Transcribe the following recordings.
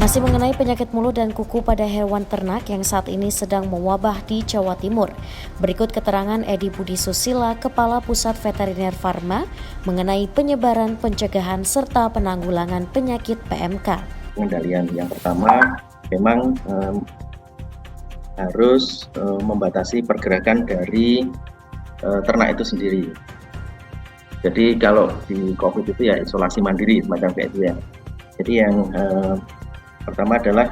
Masih mengenai penyakit mulut dan kuku pada hewan ternak yang saat ini sedang mewabah di Jawa Timur. Berikut keterangan Edi Budi Susila, Kepala Pusat Veteriner Farma, mengenai penyebaran, pencegahan, serta penanggulangan penyakit PMK. Pengendalian yang pertama memang harus membatasi pergerakan dari ternak itu sendiri. Jadi kalau di COVID itu ya isolasi mandiri semacam kayak itu ya. Jadi yang pertama adalah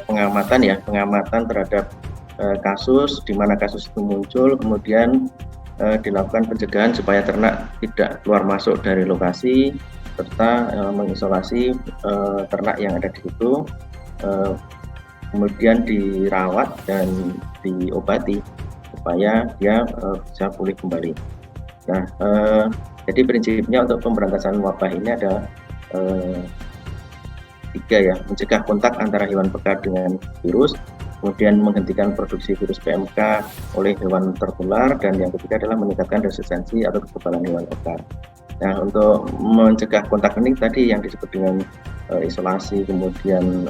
pengamatan terhadap kasus di mana kasus itu muncul, kemudian dilakukan pencegahan supaya ternak tidak keluar masuk dari lokasi, serta mengisolasi ternak yang ada di situ, kemudian dirawat dan diobati supaya dia bisa pulih kembali. Nah, jadi prinsipnya untuk pemberantasan wabah ini ada 3 ya, mencegah kontak antara hewan pekan dengan virus, kemudian menghentikan produksi virus PMK oleh hewan tertular, dan yang ketiga adalah meningkatkan resistensi atau kekebalan hewan pekan. Nah, untuk mencegah kontak ini tadi yang disebut dengan isolasi, kemudian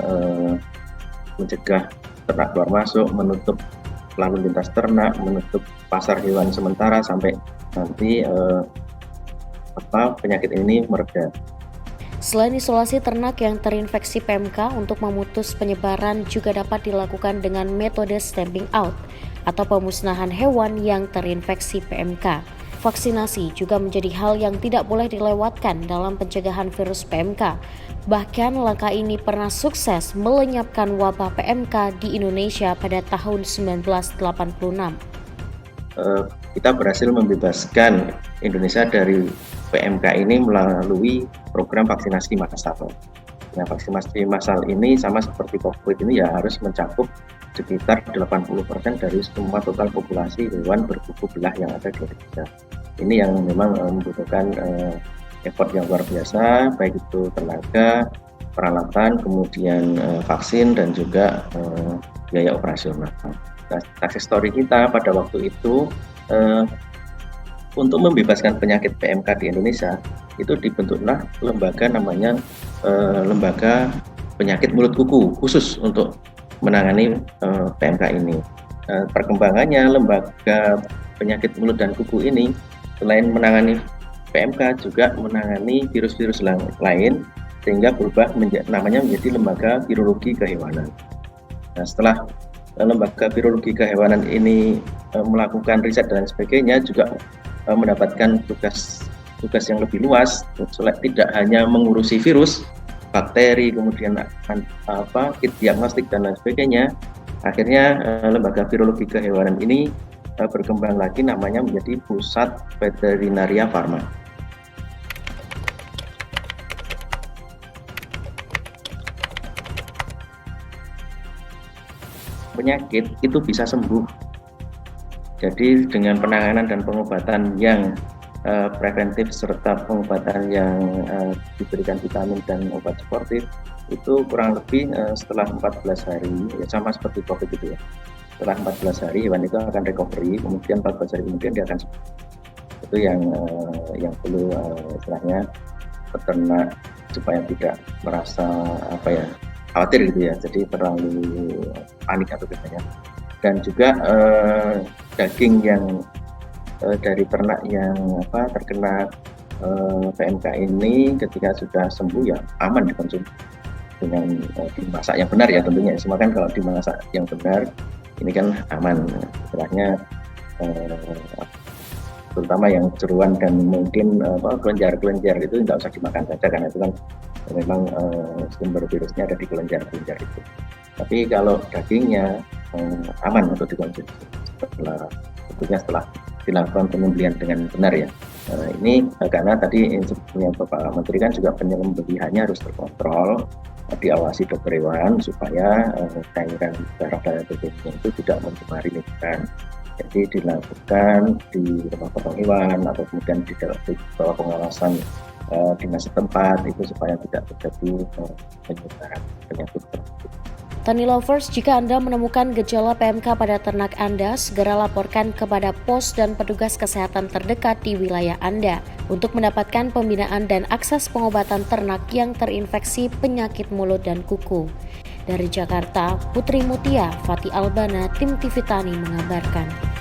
mencegah ternak keluar masuk, menutup lalu lintas ternak, menutup pasar hewan sementara sampai nanti penyakit ini mereda. Selain isolasi ternak yang terinfeksi PMK, untuk memutus penyebaran juga dapat dilakukan dengan metode stamping out atau pemusnahan hewan yang terinfeksi PMK. Vaksinasi juga menjadi hal yang tidak boleh dilewatkan dalam pencegahan virus PMK. Bahkan langkah ini pernah sukses melenyapkan wabah PMK di Indonesia pada tahun 1986. Kita berhasil membebaskan Indonesia dari PMK ini melalui program vaksinasi massal. Nah, vaksinasi massal ini sama seperti COVID ini ya harus mencakup sekitar 80% dari semua total populasi hewan berkuku belah yang ada di Indonesia. Ini yang memang membutuhkan effort yang luar biasa, baik itu tenaga, peralatan, kemudian vaksin, dan juga biaya operasional. Nah, success story kita pada waktu itu untuk membebaskan penyakit PMK di Indonesia itu dibentuklah lembaga namanya lembaga penyakit mulut kuku khusus untuk menangani PMK ini. Perkembangannya lembaga penyakit mulut dan kuku ini selain menangani PMK juga menangani virus-virus lain, sehingga berubah namanya menjadi lembaga virologi kehewanan. Nah, setelah lembaga virologi kehewanan ini melakukan riset dan sebagainya, juga mendapatkan tugas yang lebih luas, tidak hanya mengurusi virus, bakteri, kemudian kit diagnostik dan lain sebagainya. Akhirnya lembaga virologi kehewanan ini berkembang lagi, namanya menjadi Pusat Veterinaria Farma. Penyakit itu bisa sembuh. Jadi dengan penanganan dan pengobatan yang preventif serta pengobatan yang diberikan vitamin dan obat suportif, itu kurang lebih setelah 14 hari, ya sama seperti COVID itu ya. Setelah 14 hari hewan itu akan recovery, kemudian 14 hari kemudian dia akan sembuh. Itu yang perlu istilahnya peternak supaya tidak merasa khawatir gitu ya, jadi terlalu panik atau biasanya. Dan juga daging yang dari ternak yang terkena PMK ini ketika sudah sembuh ya aman dikonsumsi dengan dimasak yang benar ya tentunya. Semua kan kalau dimasak yang benar ini kan aman, istilahnya terutama yang jeruan dan mungkin kelenjar itu tidak usah dimakan saja, karena itu kan memang sumber virusnya ada di kelenjar itu. Tapi kalau dagingnya aman untuk dikonsumsi setelah dilakukan penyembelihan dengan benar ya. Ini karena tadi instruksinya Bapak Menteri kan juga penyembelihannya harus terkontrol, diawasi dokter hewan supaya cairan darah dan tubuhnya itu tidak mencemari lingkungan. Jadi dilakukan di rumah potong hewan atau kemudian di bawah pengawasan dinas setempat itu supaya tidak terjadi penyebaran penyakit tersebut. Tani Lovers, jika Anda menemukan gejala PMK pada ternak Anda, segera laporkan kepada pos dan petugas kesehatan terdekat di wilayah Anda untuk mendapatkan pembinaan dan akses pengobatan ternak yang terinfeksi penyakit mulut dan kuku. Dari Jakarta, Putri Mutia, Fatih Albana, Tim TV Tani mengabarkan.